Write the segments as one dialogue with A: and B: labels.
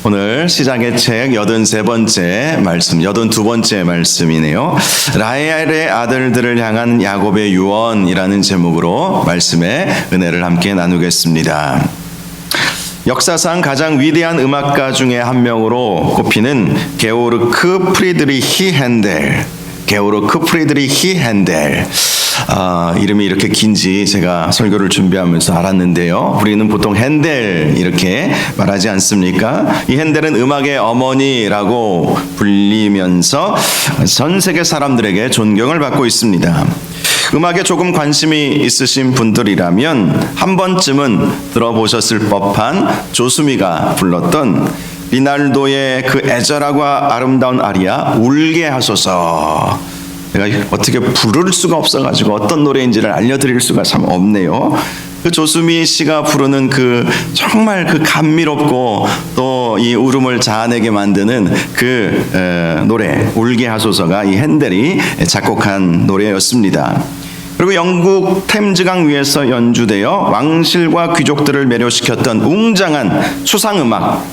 A: 오늘 시작의 책 83번째 말씀, 82번째 말씀이네요. 라헬의 아들들을 향한 야곱의 유언이라는 제목으로 말씀의 은혜를 함께 나누겠습니다. 역사상 가장 위대한 음악가 중에 한 명으로 꼽히는 게오르크 프리드리히 핸델. 이름이 이렇게 긴지 제가 설교를 준비하면서 알았는데요. 우리는 보통 핸델 이렇게 말하지 않습니까? 이 핸델은 음악의 어머니라고 불리면서 전 세계 사람들에게 존경을 받고 있습니다. 음악에 조금 관심이 있으신 분들이라면 한 번쯤은 들어보셨을 법한 조수미가 불렀던 리날도의 그 애절하고 아름다운 아리아 울게 하소서. 제가 어떻게 부를 수가 없어가지고 어떤 노래인지를 알려드릴 수가 참 없네요. 그 조수미 씨가 부르는 그 정말 그 감미롭고 또 이 울음을 자아내게 만드는 그 노래 울게 하소서가 이 핸델이 작곡한 노래였습니다. 그리고 영국 템즈강 위에서 연주되어 왕실과 귀족들을 매료시켰던 웅장한 수상음악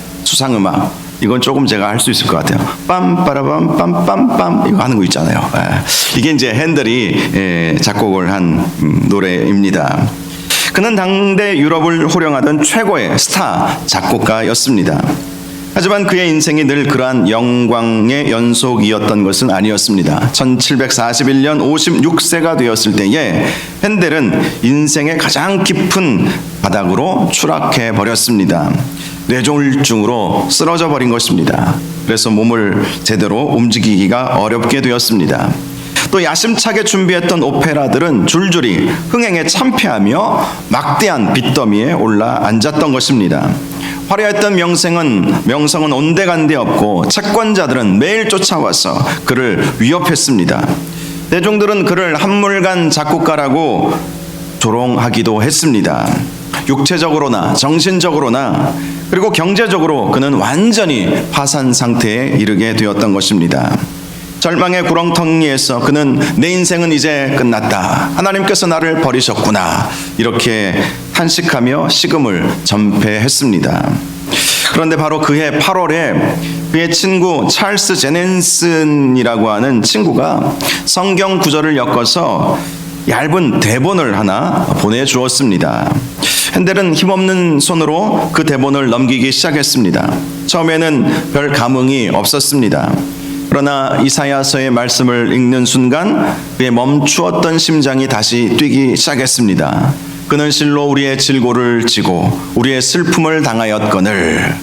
A: 이건 조금 제가 할 수 있을 것 같아요. 빰빠라밤 빰빰빰 이거 하는 거 있잖아요. 이게 이제 핸델이 작곡을 한 노래입니다. 그는 당대 유럽을 호령하던 최고의 스타 작곡가였습니다. 하지만 그의 인생이 늘 그러한 영광의 연속이었던 것은 아니었습니다. 1741년 56세가 되었을 때에 핸델은 인생의 가장 깊은 바닥으로 추락해 버렸습니다. 뇌졸중으로 쓰러져 버린 것입니다. 그래서 몸을 제대로 움직이기가 어렵게 되었습니다. 또 야심차게 준비했던 오페라들은 줄줄이 흥행에 참패하며 막대한 빚더미에 올라 앉았던 것입니다. 화려했던 명성은 온데간데 없고 채권자들은 매일 쫓아와서 그를 위협했습니다. 대중들은 그를 한물간 작곡가라고 조롱하기도 했습니다. 육체적으로나 정신적으로나 그리고 경제적으로 그는 완전히 파산 상태에 이르게 되었던 것입니다. 절망의 구렁텅이에서 그는 내 인생은 이제 끝났다. 하나님께서 나를 버리셨구나. 이렇게 탄식하며 식음을 전폐했습니다. 그런데 바로 그해 8월에 그의 친구 찰스 제넨슨이라고 하는 친구가 성경 구절을 엮어서 얇은 대본을 하나 보내주었습니다. 핸델은 힘없는 손으로 그 대본을 넘기기 시작했습니다. 처음에는 별 감흥이 없었습니다. 그러나 이사야서의 말씀을 읽는 순간 그의 멈추었던 심장이 다시 뛰기 시작했습니다. 그는 실로 우리의 질고를 지고 우리의 슬픔을 당하였거늘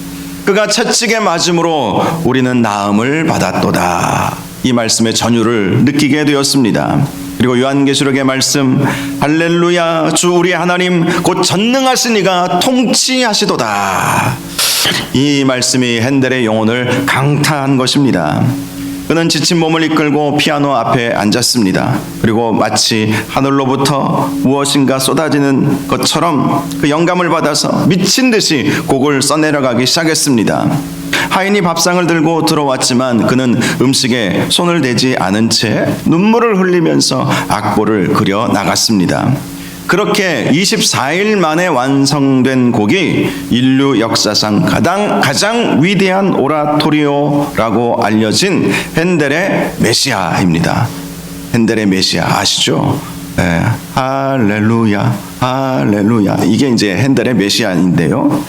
A: 그가 채찍에 맞음으로 우리는 나음을 받았도다. 이 말씀의 전율을 느끼게 되었습니다. 그리고 요한계시록의 말씀 할렐루야 주 우리 하나님 곧 전능하신 이가 통치하시도다. 이 말씀이 핸델의 영혼을 강타한 것입니다. 그는 지친 몸을 이끌고 피아노 앞에 앉았습니다. 그리고 마치 하늘로부터 무엇인가 쏟아지는 것처럼 그 영감을 받아서 미친 듯이 곡을 써내려가기 시작했습니다. 하인이 밥상을 들고 들어왔지만 그는 음식에 손을 대지 않은 채 눈물을 흘리면서 악보를 그려 나갔습니다. 그렇게 24일 만에 완성된 곡이 인류 역사상 가장 위대한 오라토리오라고 알려진 핸델의 메시아입니다. 핸델의 메시아 아시죠? 할렐루야 할렐루야 이게 이제 핸델의 메시아인데요.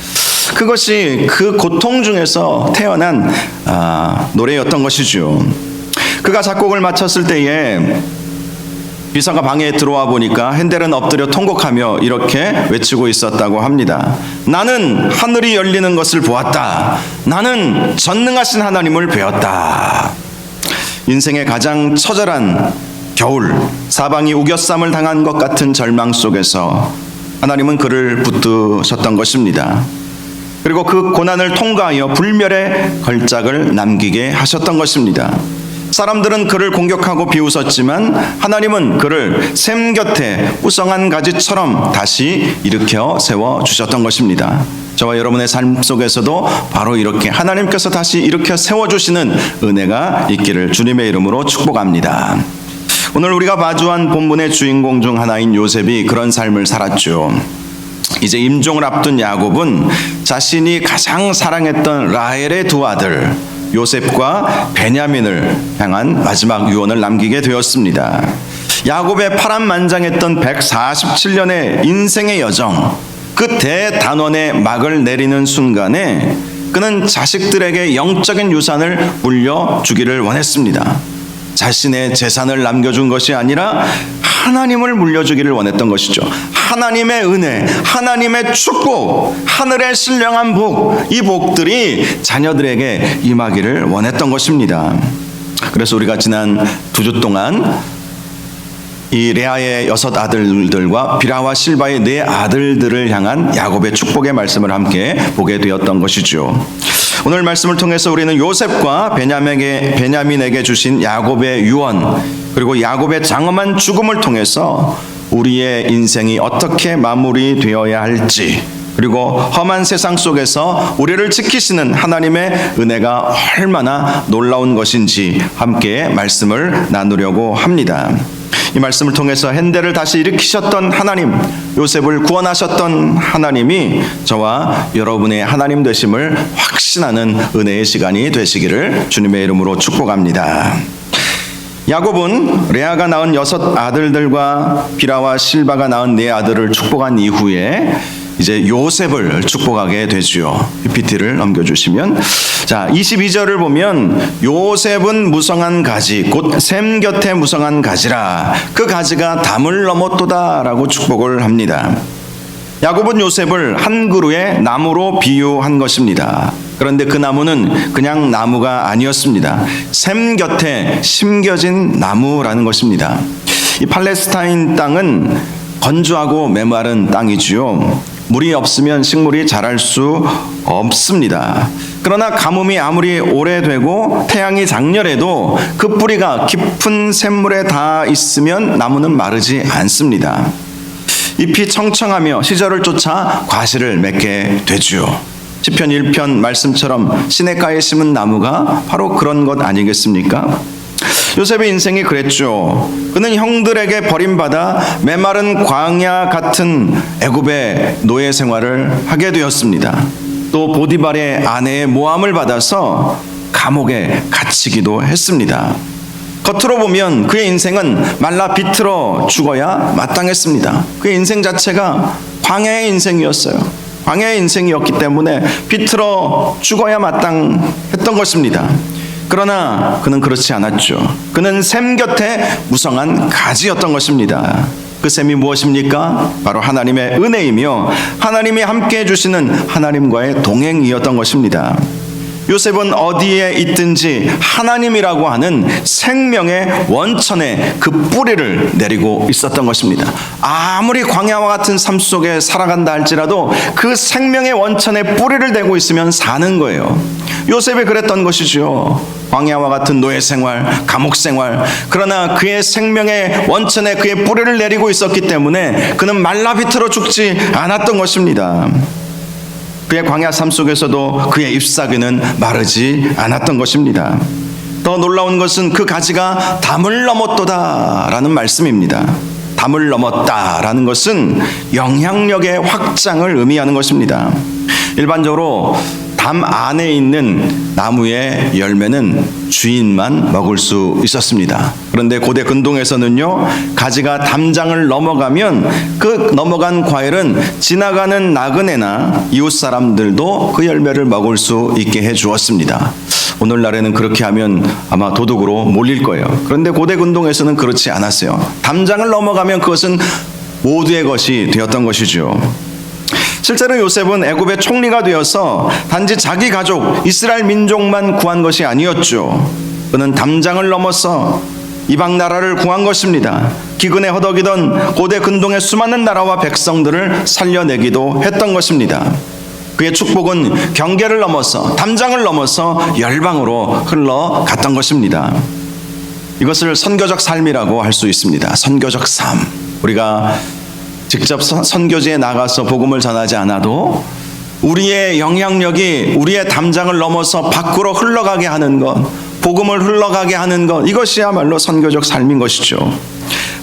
A: 그것이 그 고통 중에서 태어난 노래였던 것이죠. 그가 작곡을 마쳤을 때에 비서가 방에 들어와 보니까 핸델은 엎드려 통곡하며 이렇게 외치고 있었다고 합니다. 나는 하늘이 열리는 것을 보았다. 나는 전능하신 하나님을 배웠다. 인생의 가장 처절한 겨울, 사방이 우겨쌈을 당한 것 같은 절망 속에서 하나님은 그를 붙드셨던 것입니다. 그리고 그 고난을 통과하여 불멸의 걸작을 남기게 하셨던 것입니다. 사람들은 그를 공격하고 비웃었지만 하나님은 그를 샘 곁에 우성한 가지처럼 다시 일으켜 세워주셨던 것입니다. 저와 여러분의 삶 속에서도 바로 이렇게 하나님께서 다시 일으켜 세워주시는 은혜가 있기를 주님의 이름으로 축복합니다. 오늘 우리가 마주한 본문의 주인공 중 하나인 요셉이 그런 삶을 살았죠. 이제 임종을 앞둔 야곱은 자신이 가장 사랑했던 라헬의 두 아들 요셉과 베냐민을 향한 마지막 유언을 남기게 되었습니다. 야곱의 파란만장했던 147년의 인생의 여정, 그 대단원의 막을 내리는 순간에 그는 자식들에게 영적인 유산을 물려주기를 원했습니다. 자신의 재산을 남겨준 것이 아니라 하나님을 물려주기를 원했던 것이죠. 하나님의 은혜, 하나님의 축복, 하늘의 신령한 복, 이 복들이 자녀들에게 임하기를 원했던 것입니다. 그래서 우리가 지난 2주 동안 이 레아의 6 아들들과 빌하와 실바의 4 아들들을 향한 야곱의 축복의 말씀을 함께 보게 되었던 것이죠. 오늘 말씀을 통해서 우리는 요셉과 베냐민에게 주신 야곱의 유언, 그리고 야곱의 장엄한 죽음을 통해서 우리의 인생이 어떻게 마무리되어야 할지, 그리고 험한 세상 속에서 우리를 지키시는 하나님의 은혜가 얼마나 놀라운 것인지 함께 말씀을 나누려고 합니다. 이 말씀을 통해서 헨델을 다시 일으키셨던 하나님, 요셉을 구원하셨던 하나님이 저와 여러분의 하나님 되심을 확신하는 은혜의 시간이 되시기를 주님의 이름으로 축복합니다. 야곱은 레아가 낳은 6 아들들과 빌하와 실바가 낳은 4 아들을 축복한 이후에 이제 요셉을 축복하게 되지요. PPT를 넘겨주시면, 자 22절을 보면 요셉은 무성한 가지 곧 샘 곁에 무성한 가지라 그 가지가 담을 넘었도다 라고 축복을 합니다. 야곱은 요셉을 한 그루의 나무로 비유한 것입니다. 그런데 그 나무는 그냥 나무가 아니었습니다. 샘 곁에 심겨진 나무라는 것입니다. 이 팔레스타인 땅은 건조하고 메마른 땅이지요. 물이 없으면 식물이 자랄 수 없습니다. 그러나 가뭄이 아무리 오래되고 태양이 장렬해도 그 뿌리가 깊은 샘물에 닿아 있으면 나무는 마르지 않습니다. 잎이 청청하며 시절을 쫓아 과실을 맺게 되죠. 시편 1편 말씀처럼 시냇가에 심은 나무가 바로 그런 것 아니겠습니까? 요셉의 인생이 그랬죠. 그는 형들에게 버림받아 메마른 광야 같은 애굽의 노예 생활을 하게 되었습니다. 또 보디발의 아내의 모함을 받아서 감옥에 갇히기도 했습니다. 겉으로 보면 그의 인생은 말라 비틀어 죽어야 마땅했습니다. 그의 인생 자체가 광야의 인생이었어요. 광야의 인생이었기 때문에 비틀어 죽어야 마땅했던 것입니다. 그러나 그는 그렇지 않았죠. 그는 샘 곁에 무성한 가지였던 것입니다. 그 샘이 무엇입니까? 바로 하나님의 은혜이며 하나님이 함께 해주시는 하나님과의 동행이었던 것입니다. 요셉은 어디에 있든지 하나님이라고 하는 생명의 원천에 그 뿌리를 내리고 있었던 것입니다. 아무리 광야와 같은 삶 속에 살아간다 할지라도 그 생명의 원천에 뿌리를 내고 있으면 사는 거예요. 요셉이 그랬던 것이죠. 광야와 같은 노예 생활, 감옥 생활, 그러나 그의 생명의 원천에 그의 뿌리를 내리고 있었기 때문에 그는 말라 비틀어 죽지 않았던 것입니다. 그의 광야 삶 속에서도 그의 잎사귀는 마르지 않았던 것입니다. 더 놀라운 것은 그 가지가 담을 넘었도다 라는 말씀입니다. 담을 넘었다라는 것은 영향력의 확장을 의미하는 것입니다. 일반적으로 담 안에 있는 나무의 열매는 주인만 먹을 수 있었습니다. 그런데 고대 근동에서는요, 가지가 담장을 넘어가면 그 넘어간 과일은 지나가는 나그네나 이웃 사람들도 그 열매를 먹을 수 있게 해 주었습니다. 오늘날에는 그렇게 하면 아마 도둑으로 몰릴 거예요. 그런데 고대 근동에서는 그렇지 않았어요. 담장을 넘어가면 그것은 모두의 것이 되었던 것이죠. 실제로 요셉은 애굽의 총리가 되어서 단지 자기 가족 이스라엘 민족만 구한 것이 아니었죠. 그는 담장을 넘어서 이방 나라를 구한 것입니다. 기근에 허덕이던 고대 근동의 수많은 나라와 백성들을 살려내기도 했던 것입니다. 그의 축복은 경계를 넘어서 담장을 넘어서 열방으로 흘러갔던 것입니다. 이것을 선교적 삶이라고 할 수 있습니다. 선교적 삶. 우리가 직접 선교지에 나가서 복음을 전하지 않아도 우리의 영향력이 우리의 담장을 넘어서 밖으로 흘러가게 하는 것, 복음을 흘러가게 하는 것, 이것이야말로 선교적 삶인 것이죠.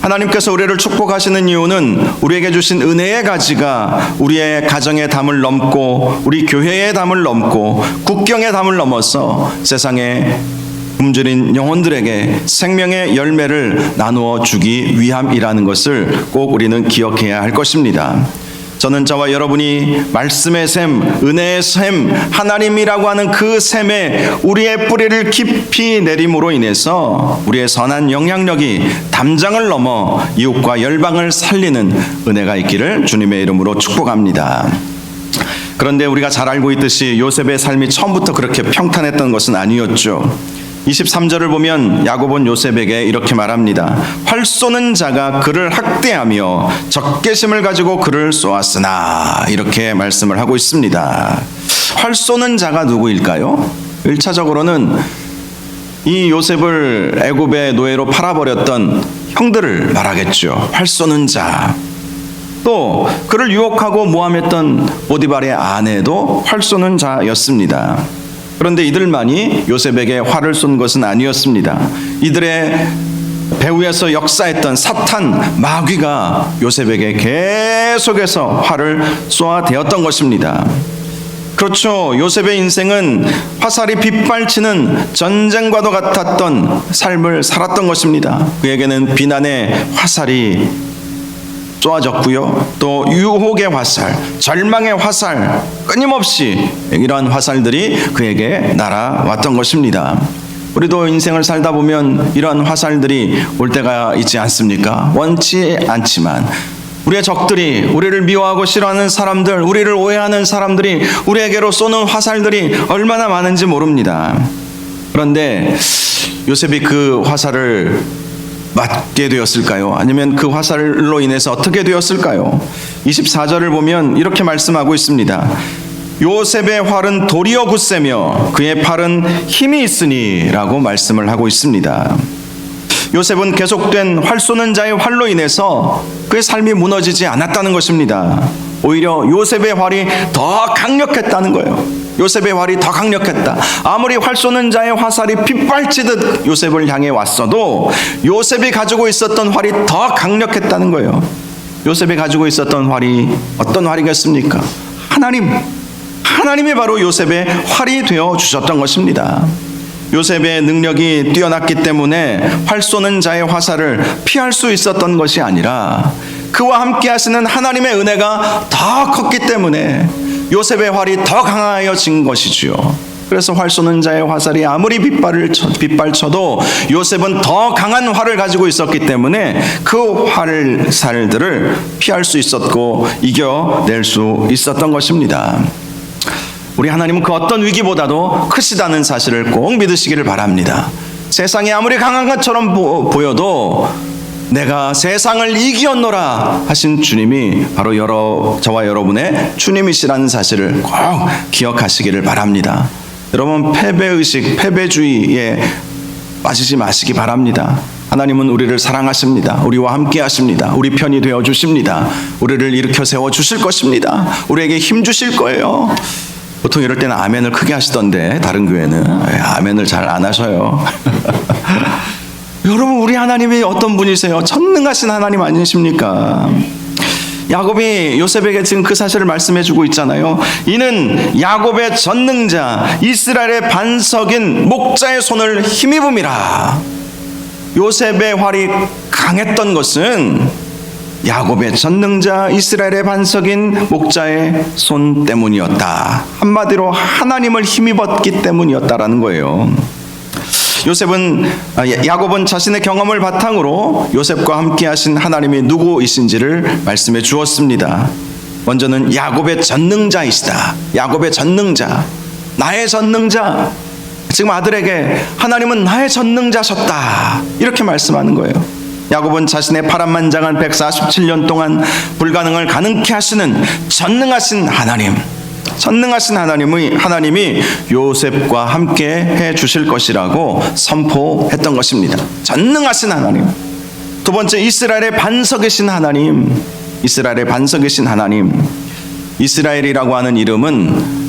A: 하나님께서 우리를 축복하시는 이유는 우리에게 주신 은혜의 가지가 우리의 가정의 담을 넘고 우리 교회의 담을 넘고 국경의 담을 넘어서 세상에 굶주린 영혼들에게 생명의 열매를 나누어 주기 위함이라는 것을 꼭 우리는 기억해야 할 것입니다. 저는 저와 여러분이 말씀의 샘, 은혜의 샘, 하나님이라고 하는 그 샘에 우리의 뿌리를 깊이 내림으로 인해서 우리의 선한 영향력이 담장을 넘어 이웃과 열방을 살리는 은혜가 있기를 주님의 이름으로 축복합니다. 그런데 우리가 잘 알고 있듯이 요셉의 삶이 처음부터 그렇게 평탄했던 것은 아니었죠. 23절을 보면 야곱은 요셉에게 이렇게 말합니다. 활 쏘는 자가 그를 학대하며 적개심을 가지고 그를 쏘았으나, 이렇게 말씀을 하고 있습니다. 활 쏘는 자가 누구일까요? 1차적으로는 이 요셉을 애굽의 노예로 팔아버렸던 형들을 말하겠죠. 활 쏘는 자. 또 그를 유혹하고 모함했던 보디발의 아내도 활 쏘는 자였습니다. 그런데 이들만이 요셉에게 활을 쏜 것은 아니었습니다. 이들의 배후에서 역사했던 사탄, 마귀가 요셉에게 계속해서 활을 쏘아대었던 것입니다. 그렇죠. 요셉의 인생은 화살이 빗발치는 전쟁과도 같았던 삶을 살았던 것입니다. 그에게는 비난의 화살이 쏘아졌고요. 또 유혹의 화살, 절망의 화살, 끊임없이 이러한 화살들이 그에게 날아왔던 것입니다. 우리도 인생을 살다 보면 이러한 화살들이 올 때가 있지 않습니까? 원치 않지만 우리의 적들이, 우리를 미워하고 싫어하는 사람들, 우리를 오해하는 사람들이 우리에게로 쏘는 화살들이 얼마나 많은지 모릅니다. 그런데 요셉이 그 화살을 맞게 되었을까요? 아니면 그 화살로 인해서 어떻게 되었을까요? 24절을 보면 이렇게 말씀하고 있습니다. 요셉의 활은 도리어 굳세며 그의 팔은 힘이 있으니 라고 말씀을 하고 있습니다. 요셉은 계속된 활 쏘는 자의 활로 인해서 그의 삶이 무너지지 않았다는 것입니다. 오히려 요셉의 활이 더 강력했다는 거예요. 요셉의 활이 더 강력했다. 아무리 활 쏘는 자의 화살이 빗발치듯 요셉을 향해 왔어도 요셉이 가지고 있었던 활이 더 강력했다는 거예요. 요셉이 가지고 있었던 활이 어떤 활이겠습니까? 하나님이 바로 요셉의 활이 되어 주셨던 것입니다. 요셉의 능력이 뛰어났기 때문에 활 쏘는 자의 화살을 피할 수 있었던 것이 아니라 그와 함께 하시는 하나님의 은혜가 더 컸기 때문에 요셉의 활이 더 강하여진 것이지요. 그래서 활 쏘는 자의 화살이 아무리 빗발쳐도 요셉은 더 강한 활을 가지고 있었기 때문에 그 화살들을 피할 수 있었고 이겨낼 수 있었던 것입니다. 우리 하나님은 그 어떤 위기보다도 크시다는 사실을 꼭 믿으시기를 바랍니다. 세상이 아무리 강한 것처럼 보여도 내가 세상을 이기었노라 하신 주님이 바로 저와 여러분의 주님이시라는 사실을 꼭 기억하시기를 바랍니다. 여러분, 패배의식, 패배주의에 빠지지 마시기 바랍니다. 하나님은 우리를 사랑하십니다. 우리와 함께 하십니다. 우리 편이 되어 주십니다. 우리를 일으켜 세워 주실 것입니다. 우리에게 힘 주실 거예요. 보통 이럴 때는 아멘을 크게 하시던데 다른 교회는 아멘을 잘 안 하셔요. 여러분, 우리 하나님이 어떤 분이세요? 전능하신 하나님 아니십니까? 야곱이 요셉에게 지금 그 사실을 말씀해 주고 있잖아요. 이는 야곱의 전능자 이스라엘의 반석인 목자의 손을 힘입음이라. 요셉의 활이 강했던 것은 야곱의 전능자 이스라엘의 반석인 목자의 손 때문이었다. 한마디로 하나님을 힘입었기 때문이었다라는 거예요. 야곱은 자신의 경험을 바탕으로 요셉과 함께 하신 하나님이 누구이신지를 말씀해 주었습니다. 먼저는 야곱의 전능자이시다. 야곱의 전능자, 나의 전능자. 지금 아들에게 하나님은 나의 전능자셨다, 이렇게 말씀하는 거예요. 야곱은 자신의 파란만장한 147년 동안 불가능을 가능케 하시는 전능하신 하나님, 전능하신 하나님이 요셉과 함께 해 주실 것이라고 선포했던 것입니다. 전능하신 하나님. 두 번째, 이스라엘의 반석이신 하나님. 이스라엘의 반석이신 하나님. 이스라엘이라고 하는 이름은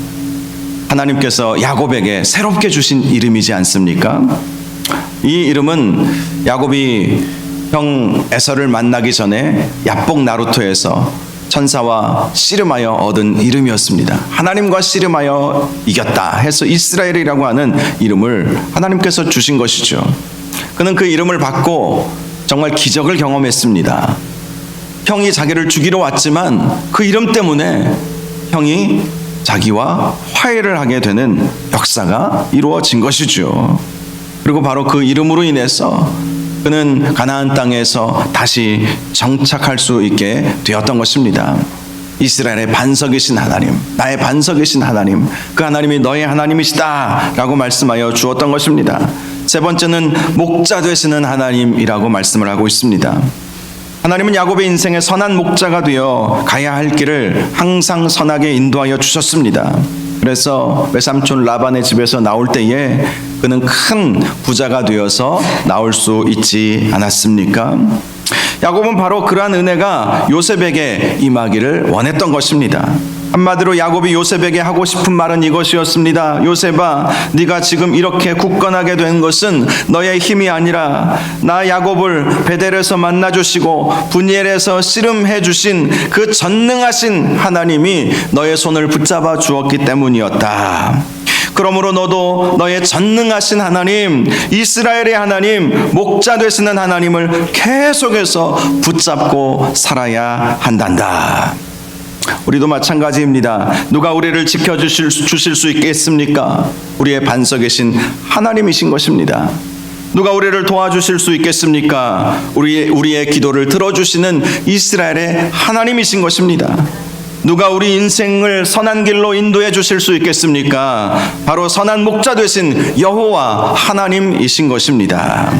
A: 하나님께서 야곱에게 새롭게 주신 이름이지 않습니까? 이 이름은 야곱이 형 에서를 만나기 전에 야복 나루토에서 천사와 씨름하여 얻은 이름이었습니다. 하나님과 씨름하여 이겼다 해서 이스라엘이라고 하는 이름을 하나님께서 주신 것이죠. 그는 그 이름을 받고 정말 기적을 경험했습니다. 형이 자기를 죽이러 왔지만 그 이름 때문에 형이 자기와 화해를 하게 되는 역사가 이루어진 것이죠. 그리고 바로 그 이름으로 인해서 그는 가나안 땅에서 다시 정착할 수 있게 되었던 것입니다. 이스라엘의 반석이신 하나님, 나의 반석이신 하나님, 그 하나님이 너의 하나님이시다 라고 말씀하여 주었던 것입니다. 세 번째는 목자 되시는 하나님이라고 말씀을 하고 있습니다. 하나님은 야곱의 인생에 선한 목자가 되어 가야 할 길을 항상 선하게 인도하여 주셨습니다. 그래서 외삼촌 라반의 집에서 나올 때에 그는 큰 부자가 되어서 나올 수 있지 않았습니까? 야곱은 바로 그러한 은혜가 요셉에게 임하기를 원했던 것입니다. 한마디로 야곱이 요셉에게 하고 싶은 말은 이것이었습니다. 요셉아, 네가 지금 이렇게 굳건하게 된 것은 너의 힘이 아니라 나 야곱을 베델에서 만나주시고 분이엘에서 씨름해 주신 그 전능하신 하나님이 너의 손을 붙잡아 주었기 때문이었다. 그러므로 너도 너의 전능하신 하나님, 이스라엘의 하나님, 목자 되시는 하나님을 계속해서 붙잡고 살아야 한단다. 우리도 마찬가지입니다. 누가 우리를 지켜주실 수 있겠습니까? 우리의 반석이신 하나님이신 것입니다. 누가 우리를 도와주실 수 있겠습니까? 우리의 기도를 들어주시는 이스라엘의 하나님이신 것입니다. 누가 우리 인생을 선한 길로 인도해 주실 수 있겠습니까? 바로 선한 목자 되신 여호와 하나님이신 것입니다.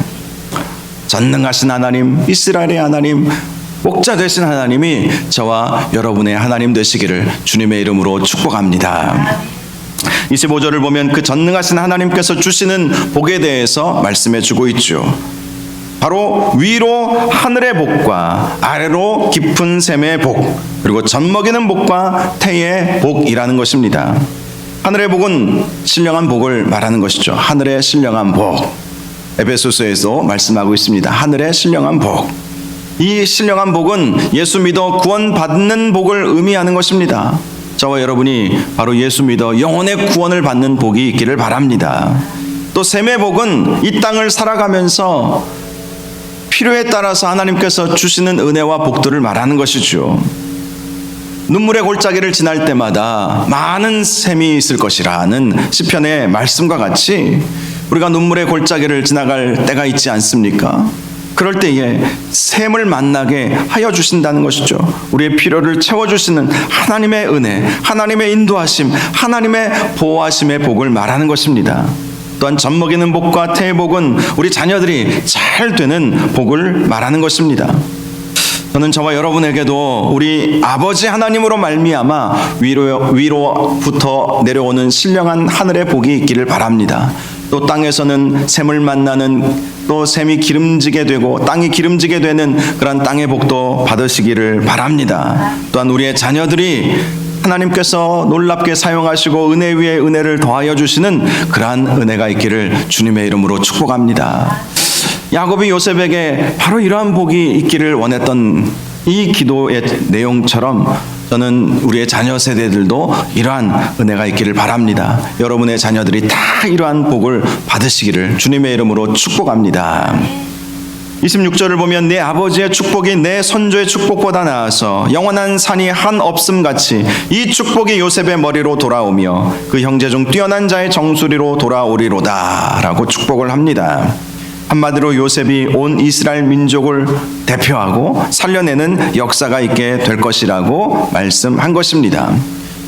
A: 전능하신 하나님, 이스라엘의 하나님, 목자 되신 하나님이 저와 여러분의 하나님 되시기를 주님의 이름으로 축복합니다. 25절을 보면 그 전능하신 하나님께서 주시는 복에 대해서 말씀해 주고 있죠. 바로 위로 하늘의 복과 아래로 깊은 샘의 복, 그리고 젖먹이는 복과 태의 복이라는 것입니다. 하늘의 복은 신령한 복을 말하는 것이죠. 하늘의 신령한 복. 에베소서에서 말씀하고 있습니다. 하늘의 신령한 복. 이 신령한 복은 예수 믿어 구원받는 복을 의미하는 것입니다. 저와 여러분이 바로 예수 믿어 영혼의 구원을 받는 복이 있기를 바랍니다. 또 샘의 복은 이 땅을 살아가면서 필요에 따라서 하나님께서 주시는 은혜와 복들을 말하는 것이죠. 눈물의 골짜기를 지날 때마다 많은 샘이 있을 것이라는 시편의 말씀과 같이 우리가 눈물의 골짜기를 지나갈 때가 있지 않습니까? 그럴 때에 샘을 만나게 하여 주신다는 것이죠. 우리의 필요를 채워주시는 하나님의 은혜, 하나님의 인도하심, 하나님의 보호하심의 복을 말하는 것입니다. 또한 젖먹이는 복과 태의 복은 우리 자녀들이 잘 되는 복을 말하는 것입니다. 저는 저와 여러분에게도 우리 아버지 하나님으로 말미암아 위로부터 내려오는 신령한 하늘의 복이 있기를 바랍니다. 또 땅에서는 샘을 만나는, 또 샘이 기름지게 되고 땅이 기름지게 되는 그런 땅의 복도 받으시기를 바랍니다. 또한 우리의 자녀들이 하나님께서 놀랍게 사용하시고 은혜 위에 은혜를 더하여 주시는 그러한 은혜가 있기를 주님의 이름으로 축복합니다. 야곱이 요셉에게 바로 이러한 복이 있기를 원했던 이 기도의 내용처럼 저는 우리의 자녀 세대들도 이러한 은혜가 있기를 바랍니다. 여러분의 자녀들이 다 이러한 복을 받으시기를 주님의 이름으로 축복합니다. 26절을 보면 내 아버지의 축복이 내 선조의 축복보다 나아서 영원한 산이 한 없음같이 이 축복이 요셉의 머리로 돌아오며 그 형제 중 뛰어난 자의 정수리로 돌아오리로다 라고 축복을 합니다. 한마디로 요셉이 온 이스라엘 민족을 대표하고 살려내는 역사가 있게 될 것이라고 말씀한 것입니다.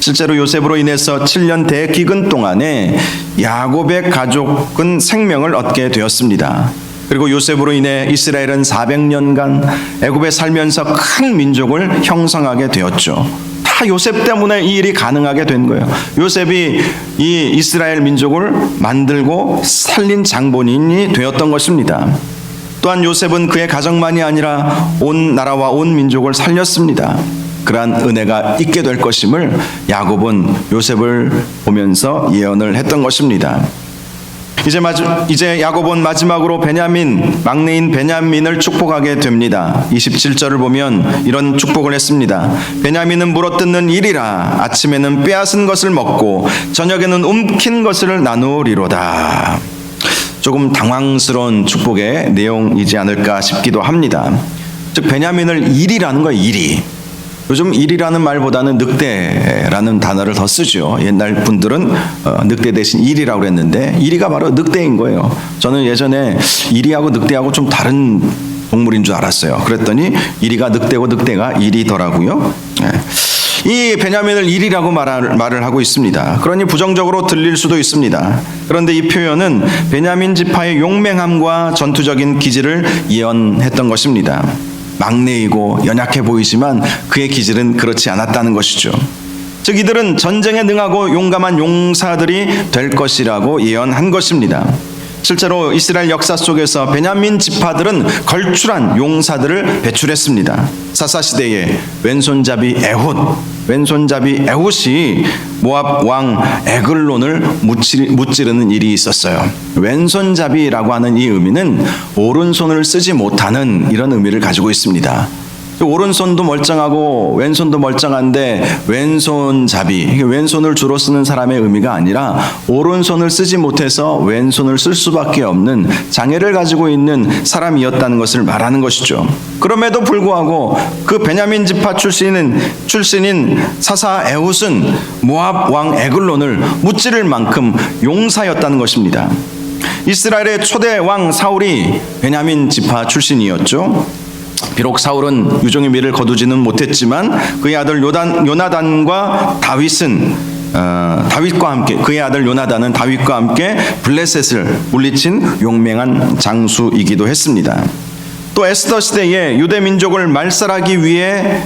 A: 실제로 요셉으로 인해서 7년 대기근 동안에 야곱의 가족은 생명을 얻게 되었습니다. 그리고 요셉으로 인해 이스라엘은 400년간 애굽에 살면서 큰 민족을 형성하게 되었죠. 다 요셉 때문에 이 일이 가능하게 된 거예요. 요셉이 이 이스라엘 민족을 만들고 살린 장본인이 되었던 것입니다. 또한 요셉은 그의 가정만이 아니라 온 나라와 온 민족을 살렸습니다. 그러한 은혜가 있게 될 것임을 야곱은 요셉을 보면서 예언을 했던 것입니다. 이제 야곱은 마지막으로 막내인 베냐민을 축복하게 됩니다. 27절을 보면 이런 축복을 했습니다. 베냐민은 물어뜯는 일이라 아침에는 빼앗은 것을 먹고 저녁에는 움킨 것을 나누리로다. 조금 당황스러운 축복의 내용이지 않을까 싶기도 합니다. 즉 베냐민을 일이라는 거예요. 일이. 요즘 일이라는 말보다는 늑대라는 단어를 더 쓰죠. 옛날 분들은 늑대 대신 일이라고 그랬는데 일이가 바로 늑대인 거예요. 저는 예전에 일이하고 늑대하고 좀 다른 동물인 줄 알았어요. 그랬더니 일이가 늑대고 늑대가 일이더라고요. 이 베냐민을 일이라고 말을 하고 있습니다. 그러니 부정적으로 들릴 수도 있습니다. 그런데 이 표현은 베냐민 지파의 용맹함과 전투적인 기질을 예언했던 것입니다. 막내이고 연약해 보이지만 그의 기질은 그렇지 않았다는 것이죠. 즉 이들은 전쟁에 능하고 용감한 용사들이 될 것이라고 예언한 것입니다. 실제로 이스라엘 역사 속에서 베냐민 지파들은 걸출한 용사들을 배출했습니다. 사사시대에 왼손잡이 에훗이 모압 왕 에글론을 무찌르는 일이 있었어요. 왼손잡이라고 하는 이 의미는 오른손을 쓰지 못하는 이런 의미를 가지고 있습니다. 오른손도 멀쩡하고 왼손도 멀쩡한데 왼손잡이, 왼손을 주로 쓰는 사람의 의미가 아니라 오른손을 쓰지 못해서 왼손을 쓸 수밖에 없는 장애를 가지고 있는 사람이었다는 것을 말하는 것이죠. 그럼에도 불구하고 그 베냐민 지파 출신인 사사 에훗은 모압 왕 에글론을 무찌를 만큼 용사였다는 것입니다. 이스라엘의 초대 왕 사울이 베냐민 지파 출신이었죠. 비록 사울은 유종의 미를 거두지는 못했지만 그의 아들 요나단과 그의 아들 요나단은 다윗과 함께 블레셋을 물리친 용맹한 장수이기도 했습니다. 또 에스더 시대에 유대 민족을 말살하기 위한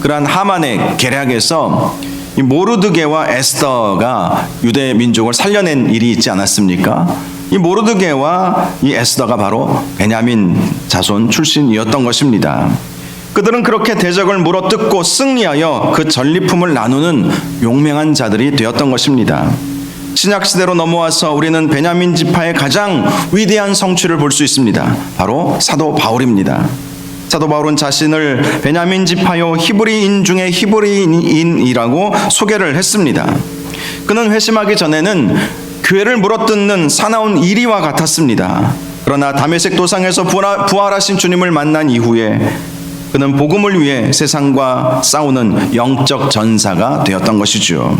A: 그러한 하만의 계략에서 이 모르드게와 에스더가 유대 민족을 살려낸 일이 있지 않았습니까? 이 모르드게와 이 에스더가 바로 베냐민 자손 출신이었던 것입니다. 그들은 그렇게 대적을 물어뜯고 승리하여 그 전리품을 나누는 용맹한 자들이 되었던 것입니다. 신약시대로 넘어와서 우리는 베냐민 지파의 가장 위대한 성취를 볼 수 있습니다. 바로 사도 바울입니다. 사도 바울은 자신을 베냐민 지파요 히브리인 중에 히브리인이라고 소개를 했습니다. 그는 회심하기 전에는 교회를 물어뜯는 사나운 이리와 같았습니다. 그러나 다메섹 도상에서 부활하신 주님을 만난 이후에 그는 복음을 위해 세상과 싸우는 영적 전사가 되었던 것이죠.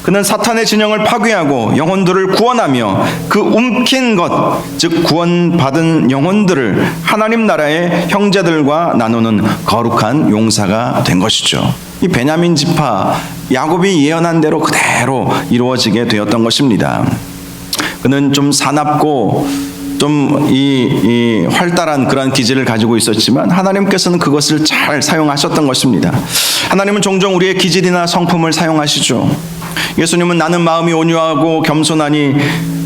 A: 그는 사탄의 진영을 파괴하고 영혼들을 구원하며 그 움킨 것, 즉 구원받은 영혼들을 하나님 나라의 형제들과 나누는 거룩한 용사가 된 것이죠. 이 베냐민 지파 야곱이 예언한 대로 그대로 이루어지게 되었던 것입니다. 그는 좀 사납고 좀 이 활달한 그러한 기질을 가지고 있었지만 하나님께서는 그것을 잘 사용하셨던 것입니다. 하나님은 종종 우리의 기질이나 성품을 사용하시죠. 예수님은 나는 마음이 온유하고 겸손하니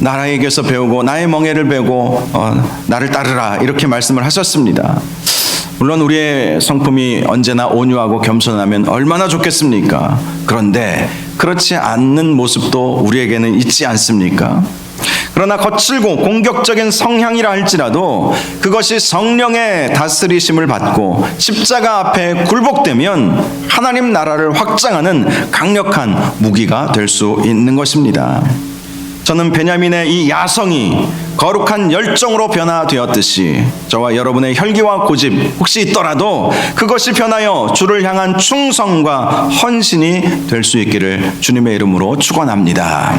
A: 나에게서 배우고 나의 멍에를 베고 나를 따르라 이렇게 말씀을 하셨습니다. 물론 우리의 성품이 언제나 온유하고 겸손하면 얼마나 좋겠습니까? 그런데 그렇지 않는 모습도 우리에게는 있지 않습니까? 그러나 거칠고 공격적인 성향이라 할지라도 그것이 성령의 다스리심을 받고 십자가 앞에 굴복되면 하나님 나라를 확장하는 강력한 무기가 될 수 있는 것입니다. 저는 베냐민의 이 야성이 거룩한 열정으로 변화되었듯이 저와 여러분의 혈기와 고집 혹시 있더라도 그것이 변하여 주를 향한 충성과 헌신이 될 수 있기를 주님의 이름으로 축원합니다.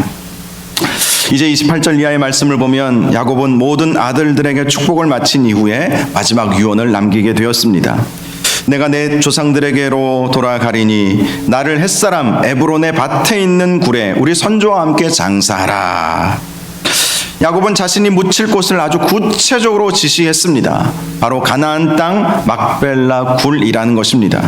A: 이제 28절 이하의 말씀을 보면 야곱은 모든 아들들에게 축복을 마친 이후에 마지막 유언을 남기게 되었습니다. 내가 내 조상들에게로 돌아가리니 나를 햇사람 에브론의 밭에 있는 굴에 우리 선조와 함께 장사하라. 야곱은 자신이 묻힐 곳을 아주 구체적으로 지시했습니다. 바로 가나안 땅 막벨라 굴이라는 것입니다.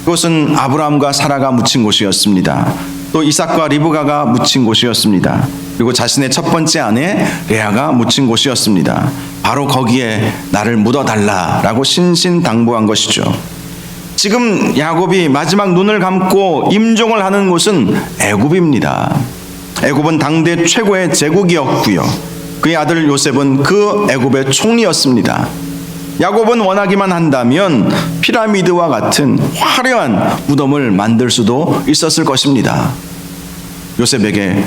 A: 그것은 아브라함과 사라가 묻힌 곳이었습니다. 또 이삭과 리브가가 묻힌 곳이었습니다. 그리고 자신의 첫 번째 아내 레아가 묻힌 곳이었습니다. 바로 거기에 나를 묻어달라라고 신신당부한 것이죠. 지금 야곱이 마지막 눈을 감고 임종을 하는 곳은 애굽입니다. 애굽은 당대 최고의 제국이었고요. 그의 아들 요셉은 그 애굽의 총리였습니다. 야곱은 원하기만 한다면 피라미드와 같은 화려한 무덤을 만들 수도 있었을 것입니다. 요셉에게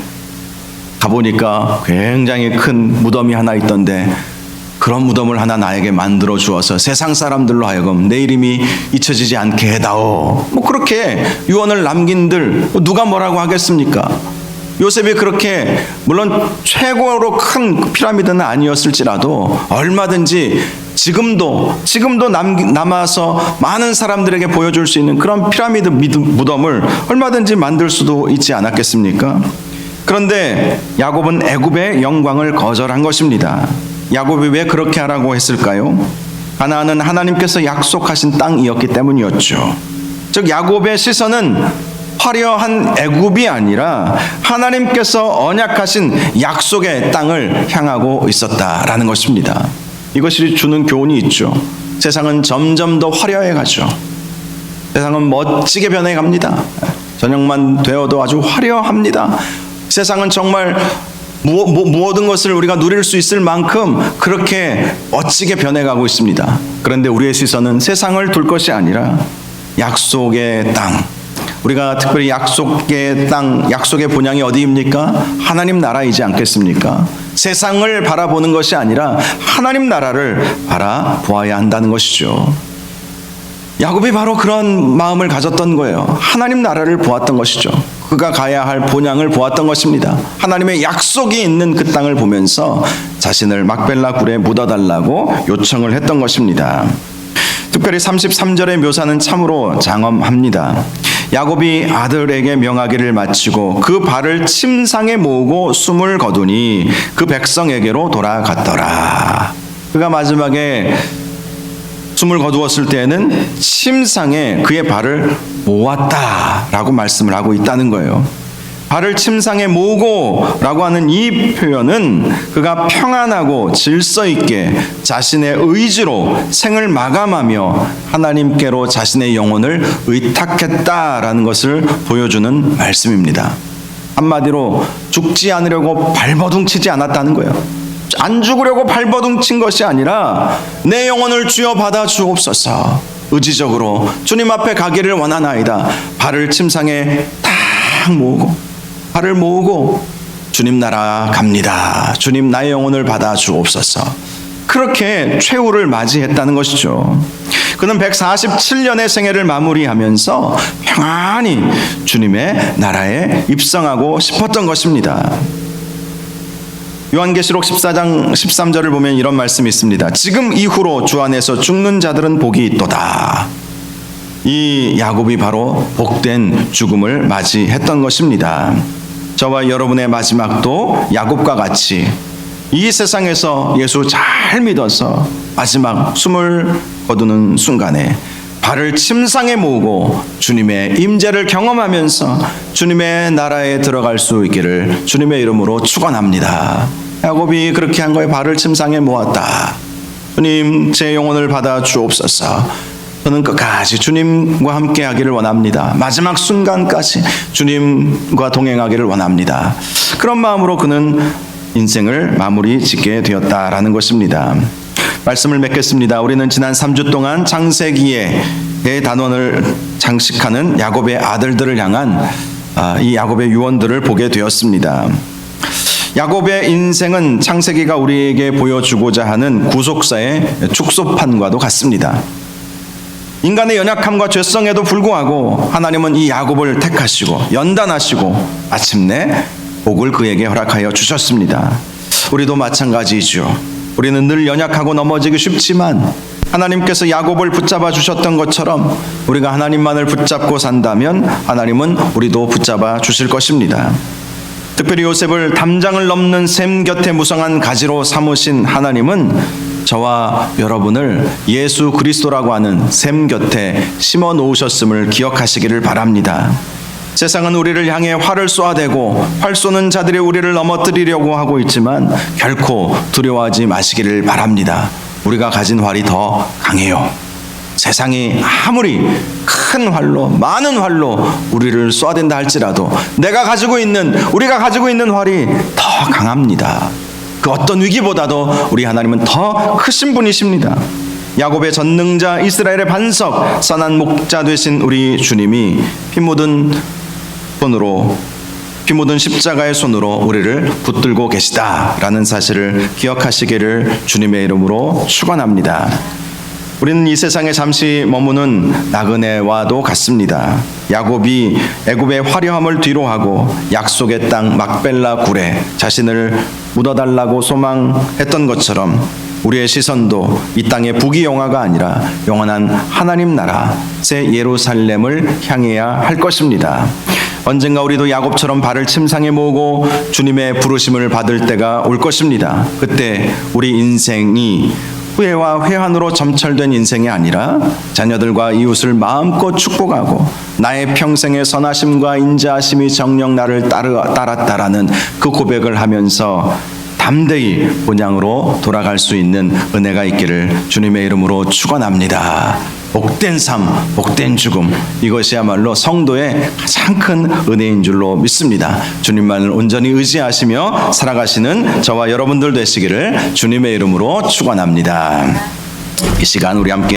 A: 가보니까 굉장히 큰 무덤이 하나 있던데 그런 무덤을 하나 나에게 만들어 주어서 세상 사람들로 하여금 내 이름이 잊혀지지 않게 해다오. 그렇게 유언을 남긴들 누가 뭐라고 하겠습니까? 요셉이 그렇게 물론 최고로 큰 피라미드는 아니었을지라도 얼마든지 지금도 남아서 많은 사람들에게 보여줄 수 있는 그런 피라미드 무덤을 얼마든지 만들 수도 있지 않았겠습니까? 그런데 야곱은 애굽의 영광을 거절한 것입니다. 야곱이 왜 그렇게 하라고 했을까요? 가나안은 하나님께서 약속하신 땅이었기 때문이었죠. 즉 야곱의 시선은 화려한 애굽이 아니라 하나님께서 언약하신 약속의 땅을 향하고 있었다라는 것입니다. 이것이 주는 교훈이 있죠. 세상은 점점 더 화려해 가죠. 세상은 멋지게 변해갑니다. 저녁만 되어도 아주 화려합니다. 세상은 정말 모든 것을 우리가 누릴 수 있을 만큼 그렇게 멋지게 변해가고 있습니다. 그런데 우리의 시선은 세상을 둘 것이 아니라 약속의 땅, 우리가 특별히 약속의 땅, 약속의 본향이 어디입니까? 하나님 나라이지 않겠습니까? 세상을 바라보는 것이 아니라 하나님 나라를 바라보아야 한다는 것이죠. 야곱이 바로 그런 마음을 가졌던 거예요. 하나님 나라를 보았던 것이죠. 그가 가야 할 본향을 보았던 것입니다. 하나님의 약속이 있는 그 땅을 보면서 자신을 막벨라 굴에 묻어달라고 요청을 했던 것입니다. 특별히 33절의 묘사는 참으로 장엄합니다. 야곱이 아들에게 명하기를 마치고 그 발을 침상에 모으고 숨을 거두니 그 백성에게로 돌아갔더라. 그가 마지막에 숨을 거두었을 때에는 침상에 그의 발을 모았다라고 말씀을 하고 있다는 거예요. 발을 침상에 모으고 라고 하는 이 표현은 그가 평안하고 질서 있게 자신의 의지로 생을 마감하며 하나님께로 자신의 영혼을 의탁했다라는 것을 보여주는 말씀입니다. 한마디로 죽지 않으려고 발버둥 치지 않았다는 거예요. 안 죽으려고 발버둥 친 것이 아니라 내 영혼을 주여 받아 주옵소서, 의지적으로 주님 앞에 가기를 원하나이다. 발을 침상에 탁 모으고 발을 모으고 주님 나라 갑니다. 주님 나의 영혼을 받아 주옵소서. 그렇게 최후를 맞이했다는 것이죠. 그는 147년의 생애를 마무리하면서 평안히 주님의 나라에 입성하고 싶었던 것입니다. 요한계시록 14장 13절을 보면 이런 말씀이 있습니다. 지금 이후로 주 안에서 죽는 자들은 복이 있도다. 이 야곱이 바로 복된 죽음을 맞이했던 것입니다. 저와 여러분의 마지막도 야곱과 같이 이 세상에서 예수 잘 믿어서 마지막 숨을 거두는 순간에 발을 침상에 모으고 주님의 임재를 경험하면서 주님의 나라에 들어갈 수 있기를 주님의 이름으로 축원합니다. 야곱이 그렇게 한 거에 발을 침상에 모았다. 주님 제 영혼을 받아 주옵소서. 저는 끝까지 주님과 함께 하기를 원합니다. 마지막 순간까지 주님과 동행하기를 원합니다. 그런 마음으로 그는 인생을 마무리 짓게 되었다라는 것입니다. 말씀을 맺겠습니다. 우리는 지난 3주 동안 창세기의 단원을 장식하는 야곱의 아들들을 향한 이 야곱의 유언들을 보게 되었습니다. 야곱의 인생은 창세기가 우리에게 보여주고자 하는 구속사의 축소판과도 같습니다. 인간의 연약함과 죄성에도 불구하고 하나님은 이 야곱을 택하시고 연단하시고 마침내 복을 그에게 허락하여 주셨습니다. 우리도 마찬가지이죠. 우리는 늘 연약하고 넘어지기 쉽지만 하나님께서 야곱을 붙잡아 주셨던 것처럼 우리가 하나님만을 붙잡고 산다면 하나님은 우리도 붙잡아 주실 것입니다. 특별히 요셉을 담장을 넘는 샘 곁에 무성한 가지로 삼으신 하나님은 저와 여러분을 예수 그리스도라고 하는 샘 곁에 심어 놓으셨음을 기억하시기를 바랍니다. 세상은 우리를 향해 활을 쏘아대고 활 쏘는 자들이 우리를 넘어뜨리려고 하고 있지만 결코 두려워하지 마시기를 바랍니다. 우리가 가진 활이 더 강해요. 세상이 아무리 큰 활로, 많은 활로 우리를 쏘아댄다 할지라도 우리가 가지고 있는 활이 더 강합니다. 그 어떤 위기보다도 우리 하나님은 더 크신 분이십니다. 야곱의 전능자, 이스라엘의 반석, 선한 목자 되신 우리 주님이 피 묻은 십자가의 손으로 우리를 붙들고 계시다라는 사실을 기억하시기를 주님의 이름으로 축원합니다. 우리는 이 세상에 잠시 머무는 나그네와도 같습니다. 야곱이 애굽의 화려함을 뒤로하고 약속의 땅 막벨라 굴에 자신을 묻어달라고 소망했던 것처럼 우리의 시선도 이 땅의 부귀영화가 아니라 영원한 하나님 나라 새 예루살렘을 향해야 할 것입니다. 언젠가 우리도 야곱처럼 발을 침상에 모으고 주님의 부르심을 받을 때가 올 것입니다. 그때 우리 인생이 후회와 회한으로 점철된 인생이 아니라 자녀들과 이웃을 마음껏 축복하고 나의 평생의 선하심과 인자하심이 정녕 나를 따랐다라는 그 고백을 하면서 담대히 본향으로 돌아갈 수 있는 은혜가 있기를 주님의 이름으로 축원합니다. 복된 삶, 복된 죽음, 이것이야말로 성도의 가장 큰 은혜인 줄로 믿습니다. 주님만을 온전히 의지하시며 살아가시는 저와 여러분들 되시기를 주님의 이름으로 축원합니다. 이 시간 우리 함께